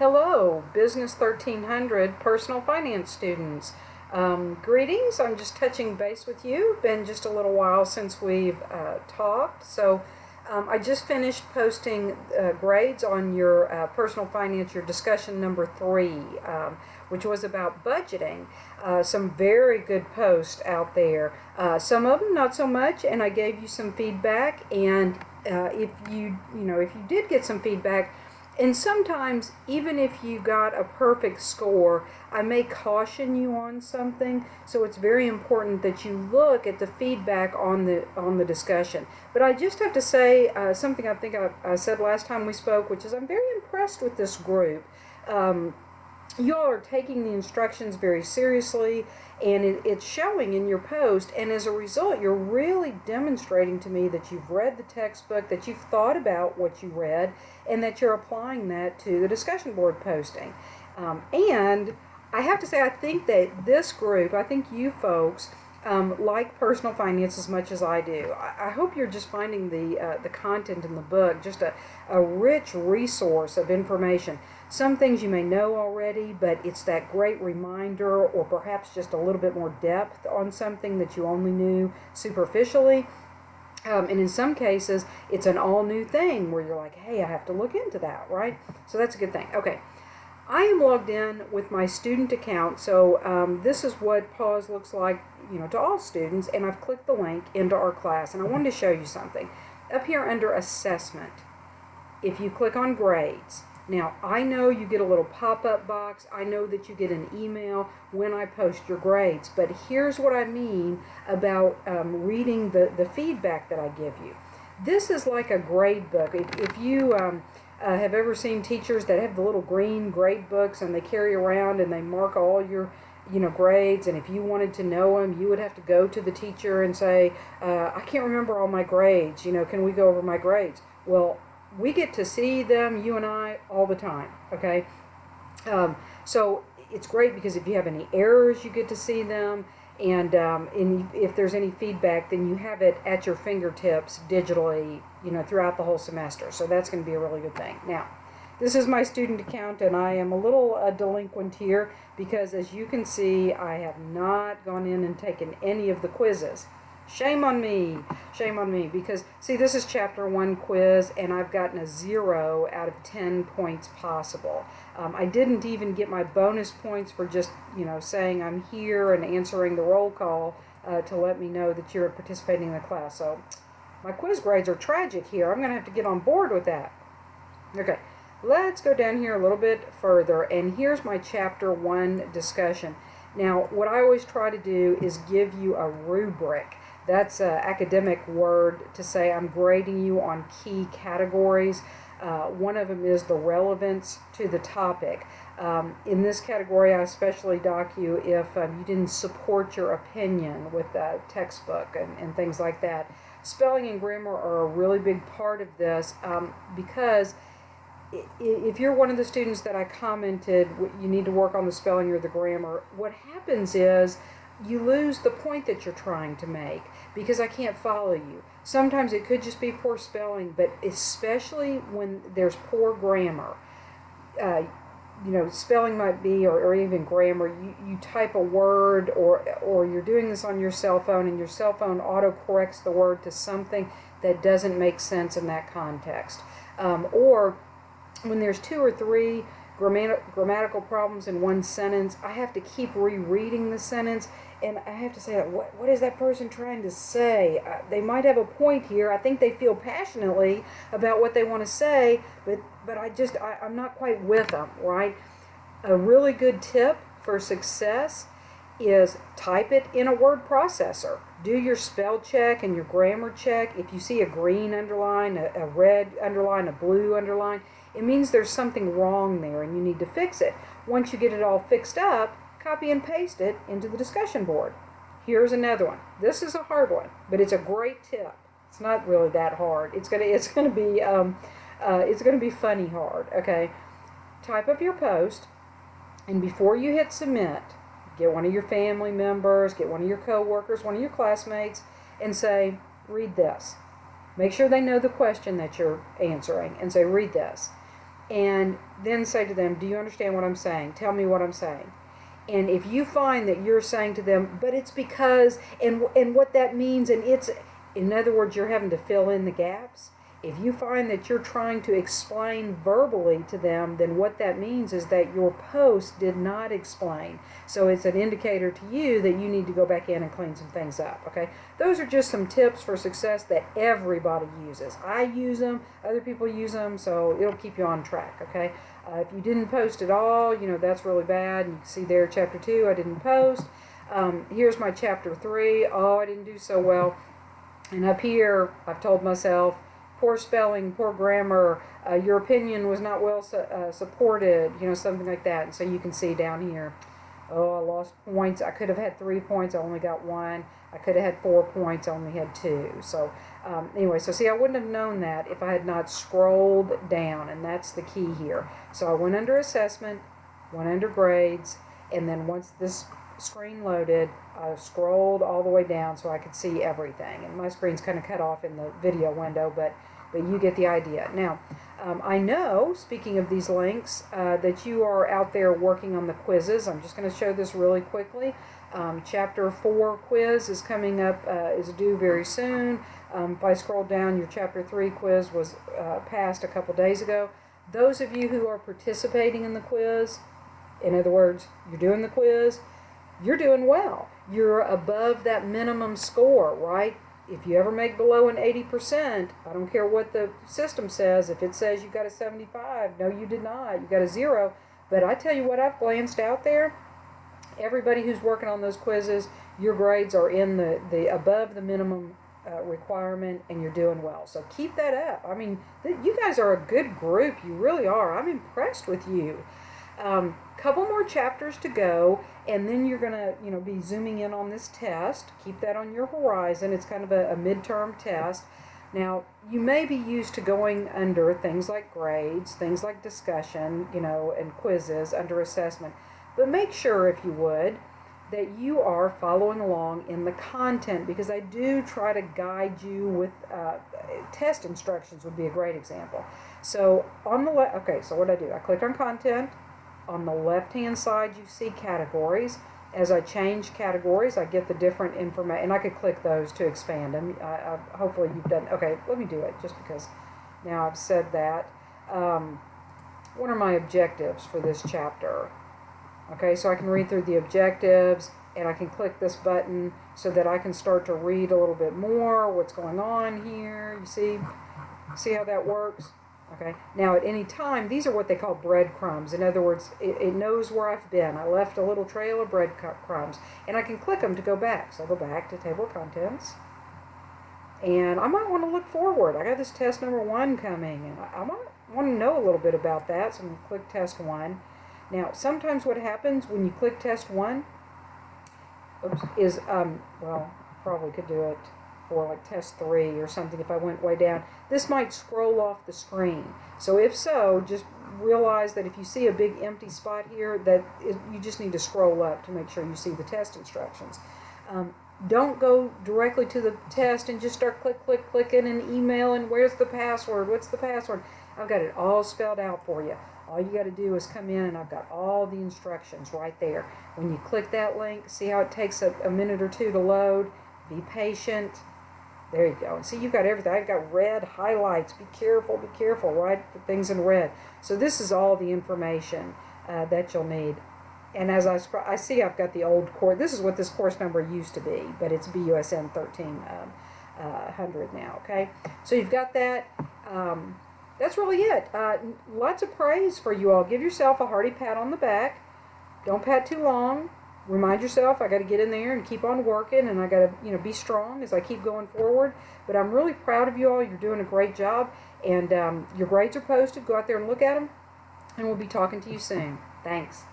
Hello, Business 1300 personal finance students. Greetings. I'm just touching base with you. Been just a little while since we've talked. I just finished posting grades on your personal finance, your discussion number 3, which was about budgeting. Some very good posts out there. Some of them not so much, and I gave you some feedback. And if you did get some feedback, and sometimes, even if you got a perfect score, I may caution you on something. So it's very important that you look at the feedback on the discussion. But I just have to say something I think I said last time we spoke, which is I'm very impressed with this group. You all are taking the instructions very seriously, and it's showing in your post, and as a result you're really demonstrating to me that you've read the textbook, that you've thought about what you read, and that you're applying that to the discussion board posting. And I have to say, I think that this group, I think you folks like personal finance as much as I do. I hope you're just finding the content in the book just a rich resource of information. Some things you may know already, but it's that great reminder, or perhaps just a little bit more depth on something that you only knew superficially. And in some cases, it's an all new thing where you're like, hey, I have to look into that, right? So that's a good thing. Okay. I am logged in with my student account, so this is what pause looks like, to all students, and I've clicked the link into our class, and I wanted to show you something. Up here under Assessment, if you click on Grades, now I know you get a little pop-up box, I know that you get an email when I post your grades, but here's what I mean about reading the feedback that I give you. This is like a grade book. If you have ever seen teachers that have the little green grade books and they carry around and they mark all your grades, and if you wanted to know them, you would have to go to the teacher and say, I can't remember all my grades, can we go over my grades? Well, we get to see them, you and I, all the time, okay? So it's great because if you have any errors, you get to see them, and if there's any feedback, then you have it at your fingertips digitally, throughout the whole semester. So that's going to be a really good thing. Now, this is my student account, and I am a little delinquent here because, as you can see, I have not gone in and taken any of the quizzes. Shame on me. Shame on me, because, see, this is Chapter 1 quiz, and I've gotten a 0 out of 10 points possible. I didn't even get my bonus points for just, saying I'm here and answering the roll call to let me know that you're participating in the class. So my quiz grades are tragic here. I'm going to have to get on board with that. Okay, let's go down here a little bit further, and here's my Chapter 1 discussion. Now, what I always try to do is give you a rubric. That's an academic word to say I'm grading you on key categories. One of them is the relevance to the topic. In this category, I especially dock you if you didn't support your opinion with the textbook and things like that. Spelling and grammar are a really big part of this because if you're one of the students that I commented, you need to work on the spelling or the grammar, what happens is you lose the point that you're trying to make because I can't follow you. Sometimes it could just be poor spelling, but especially when there's poor grammar, spelling might be, or even grammar, you type a word, or you're doing this on your cell phone, and your cell phone auto-corrects the word to something that doesn't make sense in that context. Or when there's 2 or 3 grammatical problems in one sentence, I have to keep rereading the sentence, and I have to say, what is that person trying to say? They might have a point here. I think they feel passionately about what they want to say, but I'm not quite with them, right? A really good tip for success is type it in a word processor. Do your spell check and your grammar check. If you see a green underline, a red underline, a blue underline, it means there's something wrong there and you need to fix it. Once you get it all fixed up, copy and paste it into the discussion board. Here's another one. This is a hard one, but it's a great tip. It's not really that hard. It's gonna be funny hard. Okay, type up your post, and before you hit submit, get one of your family members, get one of your coworkers, one of your classmates, and say, read this. Make sure they know the question that you're answering, and say, read this. and then say to them, do you understand what I'm saying? Tell me what I'm saying. And if you find that you're saying to them, but it's because, and what that means, and it's, in other words, you're having to fill in the gaps. If you find that you're trying to explain verbally to them, then what that means is that your post did not explain. So it's an indicator to you that you need to go back in and clean some things up, okay? Those are just some tips for success that everybody uses. I use them, other people use them, so it'll keep you on track, okay? If you didn't post at all, you know, that's really bad. You can see there, chapter 2, I didn't post. Here's my chapter 3. Oh, I didn't do so well. And up here, I've told myself, poor spelling, poor grammar, your opinion was not well supported, you know, something like that. And so you can see down here, oh, I lost points. I could have had 3 points. I only got 1. I could have had 4 points. I only had 2. So anyway, so see, I wouldn't have known that if I had not scrolled down, and that's the key here. So I went under assessment, went under grades, and then once this screen loaded, I scrolled all the way down so I could see everything. And my screen's kind of cut off in the video window, but you get the idea. Now, I know, speaking of these links, that you are out there working on the quizzes. I'm just going to show this really quickly. Chapter 4 quiz is coming up, is due very soon. If I scroll down, your Chapter 3 quiz was passed a couple days ago. Those of you who are participating in the quiz, in other words, you're doing the quiz, you're doing well. You're above that minimum score, right? If you ever make below an 80%, I don't care what the system says. If it says you got a 75, no, you did not. You got a 0. But I tell you what, I've glanced out there. Everybody who's working on those quizzes, your grades are in the above the minimum requirement, and you're doing well. So keep that up. I mean, you guys are a good group. You really are. I'm impressed with you. Couple more chapters to go, and then you're gonna, be zooming in on this test. Keep that on your horizon. It's kind of a midterm test. Now, you may be used to going under things like grades, things like discussion, and quizzes under assessment. But make sure, if you would, that you are following along in the content, because I do try to guide you with test instructions would be a great example. So on the left, okay, so what do? I click on content. On the left-hand side, you see categories. As I change categories, I get the different information, and I could click those to expand them. Hopefully you've done, okay, let me do it just because now I've said that. What are my objectives for this chapter? Okay, so I can read through the objectives, and I can click this button so that I can start to read a little bit more what's going on here. You see how that works? Okay, now at any time, these are what they call breadcrumbs. In other words, it knows where I've been. I left a little trail of breadcrumbs, and I can click them to go back. So I'll go back to table of contents, and I might want to look forward. I got this test number 1 coming, and I might want to know a little bit about that, so I'm going to click test 1. Now, sometimes what happens when you click test 1 is, well, probably could do it for like test 3 or something if I went way down. This might scroll off the screen. So if so, just realize that if you see a big empty spot here, you just need to scroll up to make sure you see the test instructions. Don't go directly to the test and just start clicking and emailing, where's the password, what's the password? I've got it all spelled out for you. All you got to do is come in, and I've got all the instructions right there. When you click that link, see how it takes a minute or 2 to load? Be patient. There you go. And see, you've got everything. I've got red highlights. Be careful, right? Put things in red. So this is all the information that you'll need. And as I see, I've got the old course. This is what this course number used to be, but it's BUSN1300 now, okay? So you've got that. That's really it. Lots of praise for you all. Give yourself a hearty pat on the back. Don't pat too long. Remind yourself, I got to get in there and keep on working, and I got to, be strong as I keep going forward. But I'm really proud of you all. You're doing a great job, and your grades are posted. Go out there and look at them, and we'll be talking to you soon. Thanks.